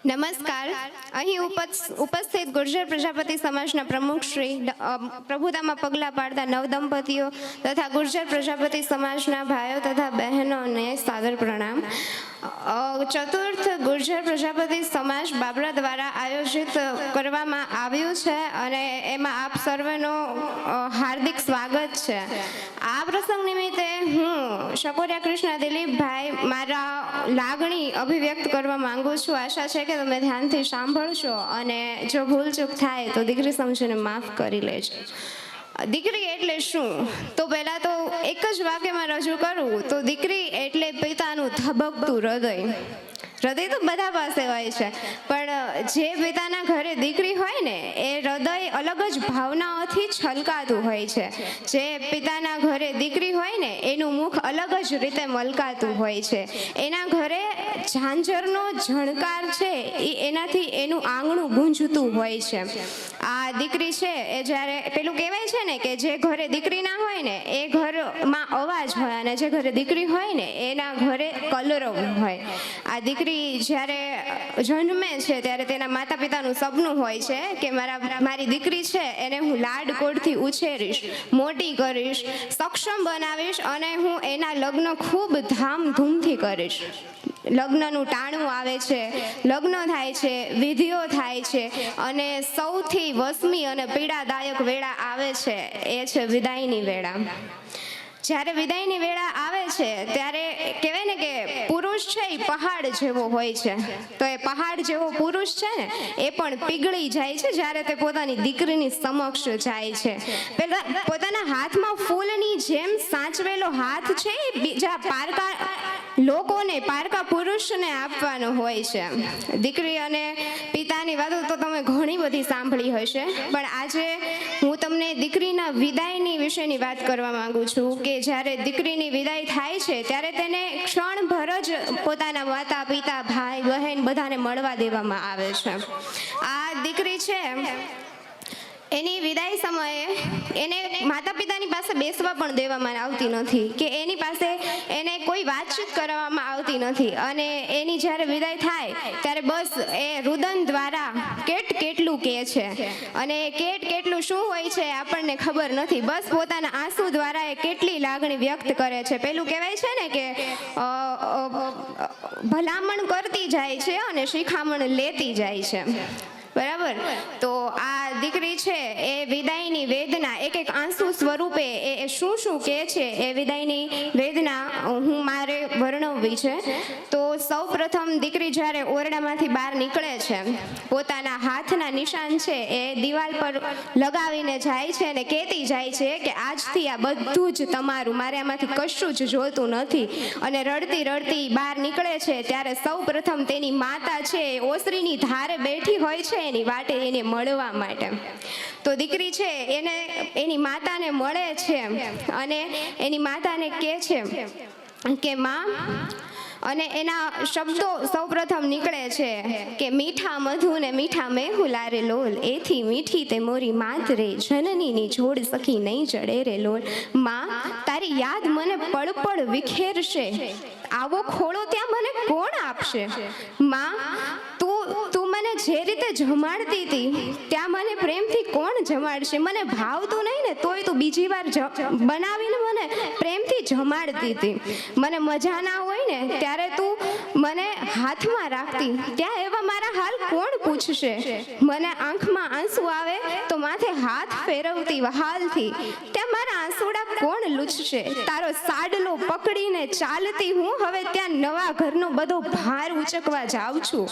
નમસ્કાર. અહીં ઉપસ્થિત ગુર્જર પ્રજાપતિ સમાજના પ્રમુખ શ્રી પ્રભુતામાં પગલાં પાડતા નવદંપતીઓ તથા ગુર્જર પ્રજાપતિ સમાજના ભાઈઓ તથા બહેનોને સાદર પ્રણામ. ચતુર્થ ગુર્જર પ્રજાપતિ સમાજ બાબરા દ્વારા આયોજિત કરવામાં આવ્યું છે અને એમાં આપ સર્વેનો હાર્દિક સ્વાગત છે. આ પ્રસંગ નિમિત્તે હું શકોરિયા કૃષ્ણ દિલીપભાઈ મારા લાગણી અભિવ્યક્ત કરવા માંગુ છું. આશા છે કે તમે ધ્યાનથી સાંભળશો અને જો ભૂલચૂક થાય તો દીકરી સમજીને માફ કરી લેજો. દીકરી એટલે શું? તો પહેલા તો એક જ વાક્યમાં રજૂ કરું તો દીકરી એટલે પિતાનું ધબકતું હૃદય. હૃદય તો બધા પાસે હોય છે, પણ જે પિતાના ઘરે દીકરી હોય ને એ હૃદય અલગ જ ભાવનાઓથી છલકાતું હોય છે. જે પિતાના ઘરે દીકરી હોય ને એનું મુખ અલગ જ રીતે મલકાતું હોય છે. એના ઘરે ઝાંઝરનો ઝણકાર છે એ એનાથી એનું આંગણું ગુંજતું હોય છે. આ દીકરી છે એ જ્યારે પેલું કહેવાય છે ને કે જે ઘરે દીકરી ના હોય ને એ ઘરમાં અવાજ હોય અને જે ઘરે દીકરી હોય ને એના ઘરે કલરવ હોય. આ દીકરી જ્યારે જન્મે છે ત્યારે તેના માતા પિતાનું સપનું હોય છે કે મારી દીકરી છે એને હું લાડકોડથી ઉછેરીશ, મોટી કરીશ, સક્ષમ બનાવીશ અને હું એના લગ્ન ખૂબ ધામધૂમથી કરીશ. લગ્નનું ટાણું આવે છે, લગ્ન થાય છે, વિધિઓ થાય છે અને સૌથી વસમી અને પીડાદાયક વેળા આવે છે એ છે વિદાયની વેળા. જ્યારે વિદાયની વેળા આવે છે ત્યારે કહેવાય ને કે પુરુષ છે એ પહાડ જેવો હોય છે, તો એ પહાડ જેવો પુરુષ છે ને એ પણ પીગળી જાય છે જ્યારે તે પોતાની દીકરીની સમક્ષ જાય છે. પેલા પોતાના હાથમાં ફૂલની જેમ સાચવેલો હાથ છે એ બીજા પારકા લોકોને, પારકા પુરુષને આપવાનો હોય છે. દીકરી અને પિતાની વાતો તો તમે ઘણી બધી સાંભળી હશે, પણ આજે હું તમને દીકરીના વિદાયની વિશેની વાત કરવા માંગુ છું કે જ્યારે દીકરીની વિદાય થાય છે ત્યારે તેને ક્ષણભર જ પોતાના માતા પિતા, ભાઈ બહેન બધાને મળવા દેવામાં આવે છે. આ દીકરી છે એની વિદાય સમયે એને માતા પિતાની પાસે બેસવા પણ દેવામાં આવતી નથી કે એની પાસે એને કોઈ વાતચીત કરવામાં આવતી નથી. અને એની જ્યારે વિદાય થાય ત્યારે બસ એ રુદન દ્વારા કેટલું કહે છે અને કેટલું શું હોય છે આપણને ખબર નથી. બસ પોતાના આંસુ દ્વારા એ કેટલી લાગણી વ્યક્ત કરે છે. પેલું કહેવાય છે ને કે ભલામણ કરતી જાય છે અને શિખામણ લેતી જાય છે, બરાબર? તો આ દીકરી છે એ વિદાયની વેદના એક આંસુ સ્વરૂપે એ શું કહે છે એ વિદાયની વેદના હું મારે વર્ણવવી છે. તો સૌ પ્રથમ દીકરી જ્યારે ઓરડામાંથી બહાર નીકળે છે, પોતાના હાથના નિશાન છે એ દિવાલ પર લગાવીને જાય છે અને કહેતી જાય છે કે આજથી આ બધું જ તમારું, મારે આમાંથી કશું જ જોતું નથી. અને રડતી રડતી બહાર નીકળે છે ત્યારે સૌ પ્રથમ તેની માતા છે ઓસરીની ધારે બેઠી હોય છે એની વાટે એને મળવા માટે. તો દીકરી છે એને એની માતાને મળે છે અને એની માતાને કહે છે કે માં, અને એના શબ્દો સૌપ્રથમ નીકળે છે કે મીઠા મધુ ને મીઠા મેહુલા રે લોલ, એથી મીઠી તે મોરી માત રે, જનનીની જોડ સખી નહીં જડે રે લોલ. માં, તારી યાદ મને પળ વિખેરશે, આવો ખોળો ત્યાં મને કોણ આપશે? માં, તું મને જે રીતે જમાડતી હતી ત્યાં મને પ્રેમથી કોણ જમાડશે? મને ભાવતું નહીં ને તોય તું બીજી વાર બનાવીને મને પ્રેમથી જમાડતી હતી. મને મજા ના હોય ને ત્યારે તું મને હાથમાં રાખતી, ત્યાં એવા મારા હાલ કોણ પૂછશે? મને આંખમાં આંસુ આવે તો માથે હાથ ફેરવતી વહાલથી, ત્યાં મારા આંસુડા કોણ લૂછશે? તારો સાડલો પકડીને ચાલતી હું હવે ત્યાં નવા ઘરનો બધો ભાર ઉચકવા જાઉં છું.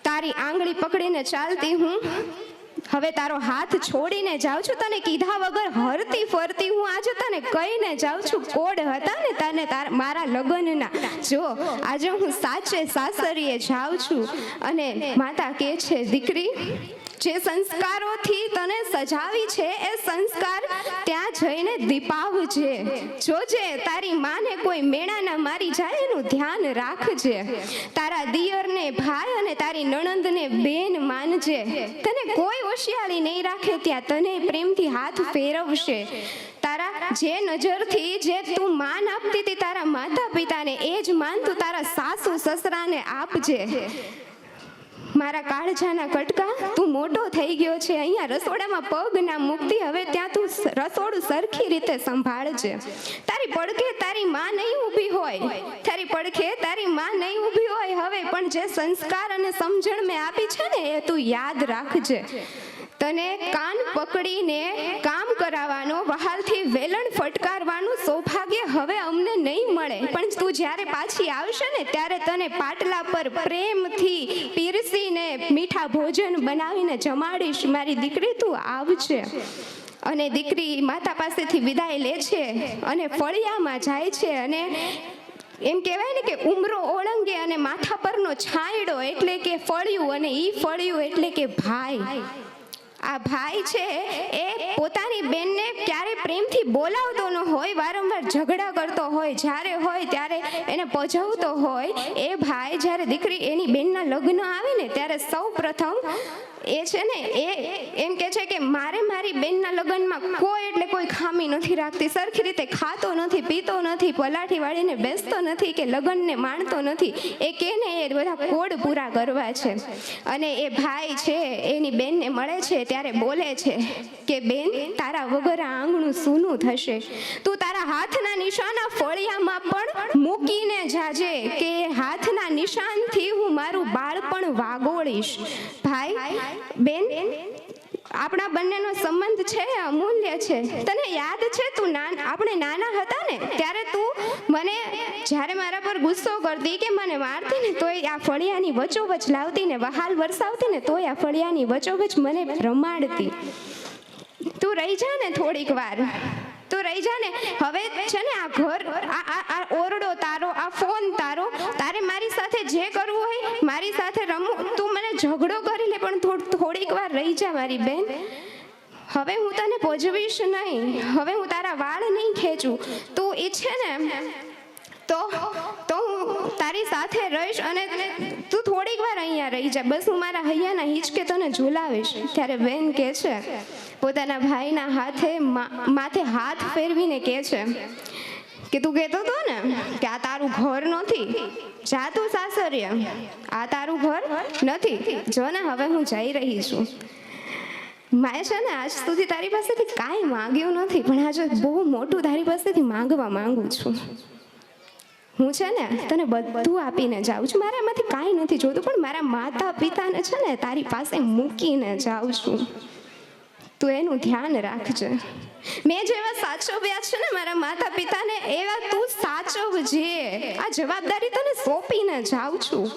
તારી આંગળી પકડીને ચાલતી હું હવે તારો હાથ છોડીને જાઉં છું. તને કીધા વગર હરતી ફરતી હું આજે તને કહીને જાઉં છું. કોડ હતા ને તને મારા લગ્નના, જો આજે હું સાચે સાસરીએ જાઉં છું. અને માતા કહે છે દીકરી, જે સંસ્કારોથી તને સજાવી છે એ સંસ્કાર ત્યાં જઈને દીપાવજે. જોજે તારી માને કોઈ મેણા ના મારી જાય એનું ધ્યાન રાખજે. તારા દિયરને ભાઈ અને તારી નણંદને બેન માનજે. તને કોઈ હોશિયારી નહીં રાખે ત્યાં તને પ્રેમથી હાથ ફેરવશે. તારા જે નજરથી જે તું માન આપતી હતી તારા માતા પિતાને એ જ માન તું તારા સાસુ સસરાને આપજે. મારા કાળજાના કટકા, તું મોટો થઈ ગયો છે, અહીંયા રસોડામાં પગ ના મૂકતી, હવે ત્યાં તું રસોડું સરખી રીતે સંભાળજે. તારી પડખે તારી માં નહીં ઊભી હોય, તારી પડખે તારી માં નહીં ઊભી હોય હવે, પણ જે સંસ્કાર અને સમજણ મેં આપી છે ને એ તું યાદ રાખજે. તને કાન પકડીને કામ કરાવવાનો, વહાલથી વેલણ ફટકારવાનું સૌભાગ્ય હવે અમને નહીં મળે, પણ તું જ્યારે પાછી આવશે ને ત્યારે તને પાટલા પર પ્રેમથી પીરસીને મીઠા ભોજન બનાવીને જમાડીશ. મારી દીકરી તું આવજે. અને દીકરી માતા પાસેથી વિદાય લે છે અને ફળિયામાં જાય છે. અને એમ કહેવાય ને કે ઉમરો ઓળંગે અને માથા પરનો છાંયડો એટલે કે ફળિયું, અને ઈ ફળિયું એટલે કે ભાઈ. આ ભાઈ છે એ પોતાની બેનને ક્યારે પ્રેમથી બોલાવતો ન હોય, વારંવાર ઝઘડા કરતો હોય, જ્યારે હોય ત્યારે એને પજવતો હોય. એ ભાઈ જ્યારે દીકરી એની બેનના લગ્ન આવે ને ત્યારે સૌ પ્રથમ એ છે ને એ એમ કે છે કે મારે મારી બેનના લગ્નમાં કોઈ એટલે કોઈ ખામી નથી રાખતી, સરખી રીતે ખાતો નથી, પીતો નથી, પલાઠી વાળીને બેસતો નથી કે લગ્નને માણતો નથી. એ કે ને એ બધા કોડ પૂરા કરવા છે. અને એ ભાઈ છે એની બેનને મળે છે ત્યારે બોલે છે કે બેન, તારા વગર આ આંગણું સૂનું થશે, તું તારા હાથના નિશાના ફળિયામાં પણ મૂકીને જાજે, કે હાથના નિશાનથી હું મારું બાળપણ વાગોળીશ. ભાઈ બેન, આપણા બંનેનો સંબંધ છે અમૂલ્ય છે. તને યાદ છે તું આપણે નાના હતા ને ત્યારે તું મને જ્યારે મારા પર ગુસ્સો કરતી કે મને મારતી ને તોય આ ફળિયાની વચોવચ લાવતી ને વહાલ વરસાવતી ને તોય આ ફળિયાની વચોવચ મને રમાડતી. તું રહી જા ને થોડીક વાર, તું રહી જા ને. હવે છે ને આ ઘર, આ ઓરડો તારો, આ ફોન તારો, તારે મારી સાથે જે કરવું હોય મારી સાથે રમવું, તું મને ઝઘડો કરી લે પણ થોડીક વાર રહી જા મારી બેન. હવે હું તને પજવીશ નહીં, હવે હું તારા વાળ નહીં ખેંચું. તું ઈચ્છે ને તો હું તારી સાથે રહીશ અને તું થોડીક વાર અહીંયા રહી જા, બસ હું મારા હૈયાના હિંચકે તને ઝુલાવીશ. ત્યારે બેન કહે છે, પોતાના ભાઈના માથે હાથ ફેરવીને કહે છે કે તું કહેતો હતો ને કે આ તારું ઘર નથી, જા તું સાસરિયે, આ તારું ઘર નથી, જો ને હવે હું જઈ રહી છું. માએ છે ને આજ સુધી તારી પાસેથી કાંઈ માંગ્યું નથી, પણ આજે બહુ મોટું તારી પાસેથી માંગવા માંગુ છું. હું છે ને તને બધું આપીને જાઉં છું, મારા એમાંથી કાંઈ નથી જોતું, પણ મારા માતા પિતાને છે ને તારી પાસે મૂકીને જાઉં છું. તું એનું ધ્યાન રાખજે. મેં જેવા સાચવ્યા છે ને મારા માતા પિતાને એવા તું સાચવજે. આ જવાબદારી તને સોંપીને જાઉં છું.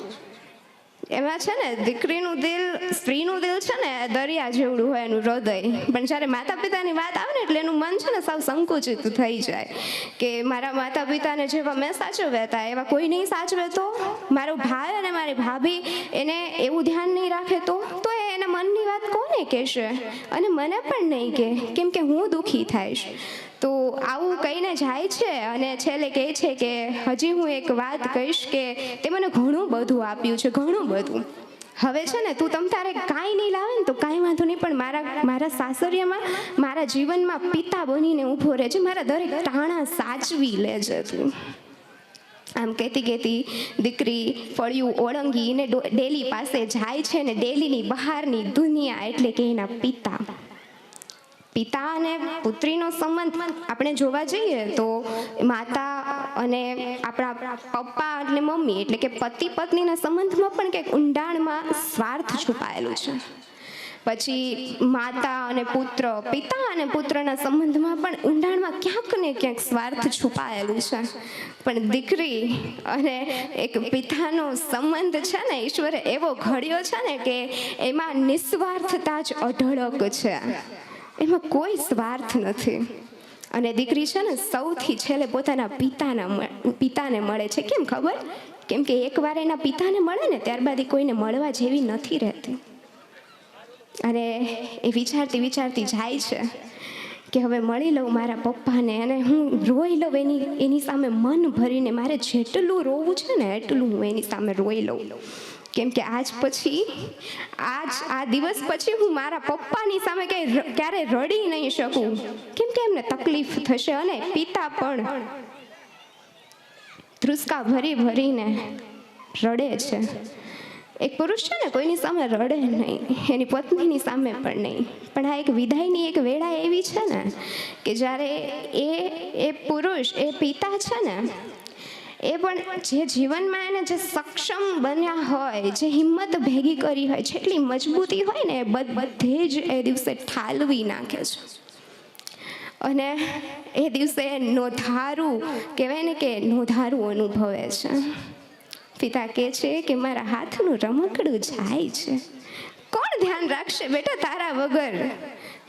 એમાં છે ને દીકરીનું દિલ, સ્ત્રીનું દિલ છે ને દરિયા જેવડું હોય એનું હૃદય, પણ જ્યારે માતા પિતાની વાત આવે ને એટલે એનું મન છે ને સાવ સંકુચિત થઈ જાય કે મારા માતા પિતાને જેવા મેં સાચવ્યા હતા એવા કોઈ નહીં સાચવે તો, મારો ભાઈ અને મારી ભાભી એને એવું ધ્યાન નહીં રાખે તો એ એના મનની વાત કોને કહેશે, અને મને પણ નહીં કહે, કેમ કે હું દુઃખી થઈશ. તો આવું કહીને જાય છે અને છેલ્લે કહે છે કે હજી હું એક વાત કહીશ કે તે મને ઘણું બધું આપ્યું છે, ઘણું બધું. હવે છે ને તું તમ તારે કાંઈ નહીં લાવે ને તો કાંઈ વાંધો નહીં, પણ મારા સાસરિયામાં મારા જીવનમાં પિતા બનીને ઊભો રહે છે, મારા દરેક ટાણા સાચવી લેજે તું. આમ કહેતી દીકરી ફળિયું ઓળંગીને ડેલી પાસે જાય છે ને ડેલીની બહારની દુનિયા એટલે કે એના પિતા અને પુત્રીનો સંબંધ આપણે જોવા જઈએ તો માતા અને આપણા પપ્પા એટલે મમ્મી એટલે કે પતિ પત્નીના સંબંધમાં પણ કંઈક ઊંડાણમાં સ્વાર્થ છુપાયેલું છે. પછી માતા અને પુત્ર, પિતા અને પુત્રના સંબંધમાં પણ ઊંડાણમાં ક્યાંક ને ક્યાંક સ્વાર્થ છુપાયેલું છે. પણ દીકરી અને એક પિતાનો સંબંધ છે ને ઈશ્વરે એવો ઘડ્યો છે ને કે એમાં નિસ્વાર્થતા જ અઢળક છે, એમાં કોઈ સ્વાર્થ નથી. અને દીકરી છે ને સૌથી છેલ્લે પોતાના પિતાને મળે છે. કેમ ખબર? કેમ કે એકવાર એના પિતાને મળે ને ત્યારબાદ એ કોઈને મળવા જેવી નથી રહેતી. અને એ વિચારતી જાય છે કે હવે મળી લઉં મારા પપ્પાને અને હું રોઈ લઉં એની સામે મન ભરીને. મારે જેટલું રોવું છે ને એટલું હું એની સામે રોઈ લઉં, કેમ કે આ દિવસ પછી હું મારા પપ્પાની સામે ક્યારે રડી નહીં શકું, કેમ કે એમને તકલીફ થશે. અને પિતા પણ ધ્રુસકા ભરીને રડે છે. એક પુરુષ છે ને કોઈની સામે રડે નહીં, એની પત્નીની સામે પણ નહીં, પણ આ એક વિદાયની એક વેળા એવી છે ને કે જ્યારે એ પુરુષ, એ પિતા છે ને, એ પણ જે જીવનમાં એને જે સક્ષમ બન્યા હોય, જે હિંમત ભેગી કરી હોય, જેટલી મજબૂતી હોય ને, એ બધે જ એ દિવસે ઠાલવી નાખે છે. અને એ દિવસે નોંધારું કહેવાય ને કે નોંધારું અનુભવે છે. પિતા કહે છે કે મારા હાથનું રમકડું જાય છે, કોણ ધ્યાન રાખશે બેટા તારા વગર?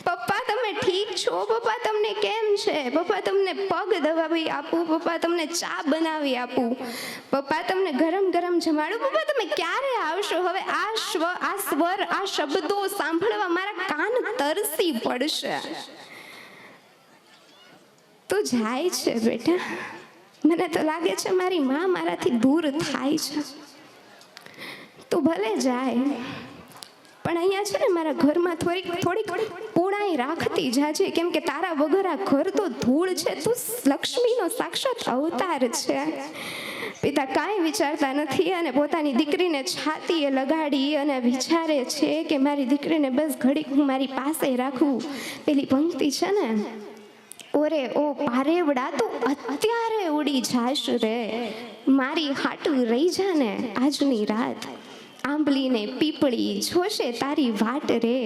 પપ્પા તમે ઠીક છો? પપ્પા તમને કેમ છે? પપ્પા તમને પગ દબાવી આપું? પપ્પા તમને ચા બનાવી આપું? પપ્પા તમને ગરમ ગરમ જમાડું? પપ્પા તમે ક્યારે આવશો? હવે આ સ્વર, આ શબ્દો સાંભળવા મારા કાન તરસી પડશે. તો જાય છે બેટા. મને તો લાગે છે મારી માં મારાથી દૂર થાય છે. તો ભલે જાય, પણ અહીંયા છે ને મારા ઘરમાં થોડીક પૂણાઈ રાખતી જાજે, કેમ કે તારા વગર આ ઘર તો ધૂળ છે. તું લક્ષ્મીનો સાક્ષાત અવતાર છે. પિતા કાંઈ વિચારતા નથી અને પોતાની દીકરીને છાતીએ લગાડી અને વિચારે છે કે મારી દીકરીને બસ ઘડીક હું મારી પાસે રાખું. પેલી પંક્તિ છે ને, ઓરે ઓ પારેવડા તું અત્યારે ઉડી જાશ રે, મારી હાટું રહી જા ને આજની રાત. આંબલી ને પીપળી જોશે તારી વાટ રે,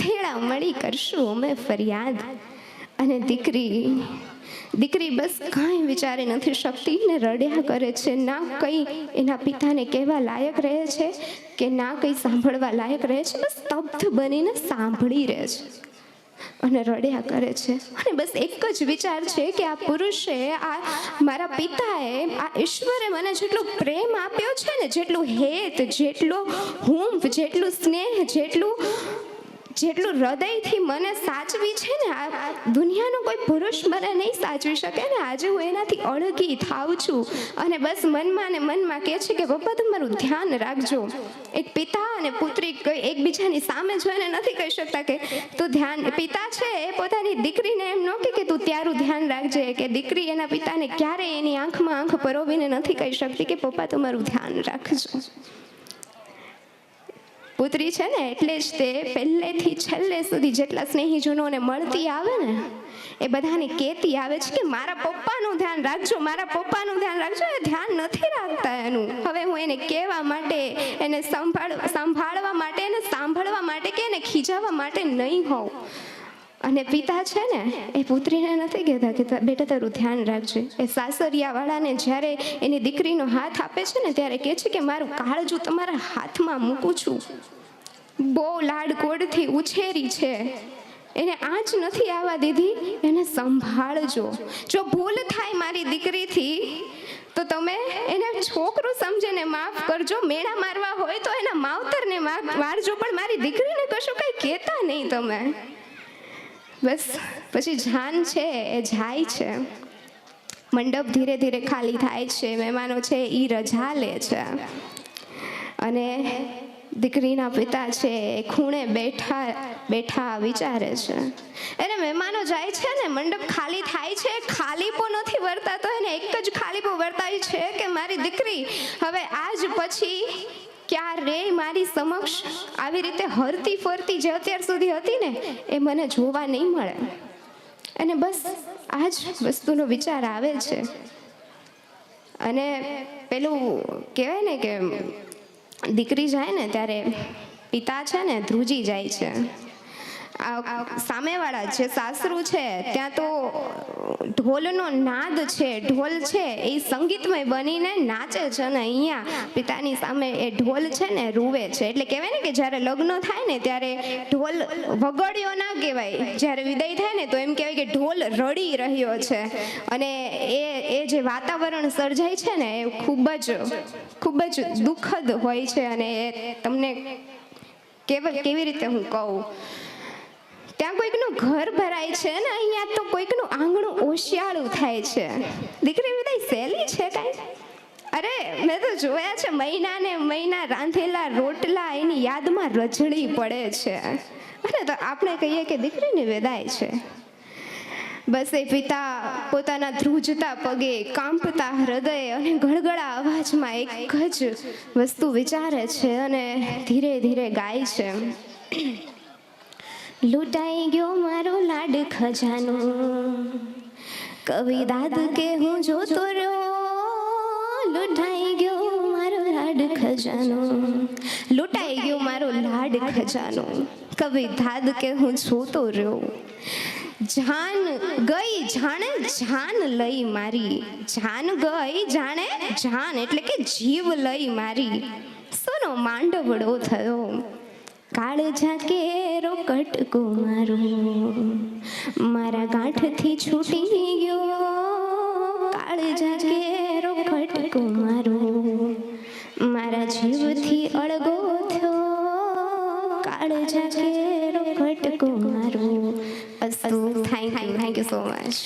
થેડા મળી કરશું અમે ફરિયાદ. અને દીકરી બસ કાંઈ વિચારી નથી શકતી ને રડ્યા કરે છે. ના કંઈ એના પિતાને કહેવા લાયક રહે છે કે ના કંઈ સાંભળવા લાયક રહે છે. બસ સ્તબ્ધ બનીને સાંભળી રહે છે અને રડ્યા કરે છે. અને બસ એક જ વિચાર છે કે આ પુરુષે, આ મારા પિતાએ, આ ઈશ્વરે મને જેટલો પ્રેમ આપ્યો છે ને, જેટલું હેત, જેટલો હુંફ, જેટલું સ્નેહ, જેટલું હૃદયથી મને સાચવી છે ને, આ દુનિયાનો કોઈ પુરુષ મને નહીં સાચવી શકે ને. આજે હું એનાથી અળગી થાઉં છું અને બસ મનમાં ને મનમાં કહે છે કે પપ્પા તમારું ધ્યાન રાખજો. એક પિતા અને પુત્રી એકબીજાની સામે જોઈને નથી કહી શકતા કે તું ધ્યાન, પિતા છે એ પોતાની દીકરીને એમ ન કે તું તારું ધ્યાન રાખજે, કે દીકરી એના પિતાને ક્યારેય એની આંખમાં આંખ પરોવીને નથી કહી શકતી કે પપ્પા તમારું ધ્યાન રાખજો. પુત્રી છે ને એટલે જ તે પહેલેથી છેલ્લે સુધી જેટલા સ્નેહીજનોને મળતી આવે ને, એ બધાને કહેતી આવે છે કે મારા પપ્પાનું ધ્યાન રાખજો, મારા પપ્પાનું ધ્યાન રાખજો. એ ધ્યાન નથી રાખતા એનું. હવે હું એને કહેવા માટે, એને સંભાળવા માટે, એને સાંભળવા માટે કે એને ખીજાવવા માટે નહીં હોઉં. અને પિતા છે ને એ પુત્રીને નથી કહેતા કે બેટા તારું ધ્યાન રાખજે. એ સાસરિયાવાળાને જ્યારે એની દીકરીનો હાથ આપે છે ને ત્યારે કહે છે કે મારું કાળજું તમારા હાથમાં મૂકું છું. બહુ લાડકોડથી ઉછેરી છે, એને આંચ નથી આવવા દીધી, એને સંભાળજો. જો ભૂલ થાય મારી દીકરીથી તો તમે એને છોકરું સમજીને માફ કરજો. મેળા મારવા હોય તો એના માવતરને મારજો, પણ મારી દીકરીને કશું કંઈ કહેતા નહીં તમે. બસ પછી જાન છે એ જાય છે. મંડપ ધીરે ધીરે ખાલી થાય છે. મહેમાનો છે એ રજા લે છે અને દીકરીના પિતા છે એ ખૂણે બેઠા વિચારે છે. એને મહેમાનો જાય છે ને, મંડપ ખાલી થાય છે, ખાલીપો નથી વર્તાતો. એને એક જ ખાલીપો વર્તાય છે કે મારી દીકરી હવે આજ પછી ક્યારેય મારી સમક્ષ આવી રીતે હરતી ફરતી જે અત્યાર સુધી હતી ને એ મને જોવા નહીં મળે. અને બસ આ જ વસ્તુનો વિચાર આવે છે. અને પેલું કહેવાય ને કે દીકરી જાય ને ત્યારે પિતા છે ને ધ્રુજી જાય છે. સામેવાળા જે સાસરું છે ત્યાં તો ઢોલનો નાદ છે, ઢોલ છે એ સંગીતમય બનીને નાચે છે ને અહીંયા પિતાની સામે એ ઢોલ છે ને રૂવે છે. એટલે કહેવાય ને કે જ્યારે લગ્ન થાય ને ત્યારે ઢોલ વગાડ્યો ના કહેવાય, જ્યારે વિદાય થાય ને તો એમ કહેવાય કે ઢોલ રડી રહ્યો છે. અને એ જે વાતાવરણ સર્જાય છે ને એ ખૂબ જ દુઃખદ હોય છે. અને એ તમને કેવી રીતે હું કહું, ત્યાં કોઈકનું ઘર ભરાય છે ને અહીંયા તો કોઈકનું આંગણું ઓશિયાળું થાય છે. દીકરી વિદાય સહેલી છે કાંઈ? અરે મેં તો જોયા છે, મહિનાને મહિના રાંધેલા રોટલા એની યાદમાં રજળી પડે છે. અને તો આપણે કહીએ કે દીકરીની વિદાય છે. બસ એ પિતા પોતાના ધ્રુજતા પગે, કાંપતા હૃદય અને ગળગળા અવાજમાં એક જ વસ્તુ વિચારે છે અને ધીરે ધીરે ગાય છે. લૂંટાઈ ગયો મારો લાડ ખજાનો, કવિ દાદ કે હું જોતો રહ્યો. લૂંટાઈ ગયો મારો લાડ ખજાનો, લૂંટાઈ ગયો મારો લાડ ખજાનો, કવિ દાદ કે હું જોતો રહ્યો. જાન ગઈ જાણે જાન લઈ મારી, જાન ગઈ જાણે જાન એટલે કે જીવ લઈ મારી. સોનો માંડવડો થયો, કાળજા કેરો કટકો મારો, મારા ગાંઠથી છૂટી ગયો. કાળજા કેરો કટકો મારો, મારા જીવથી અળગો થયો. કાળજા કેરો કટકો મારો. અસ્તુ. Thank you so much.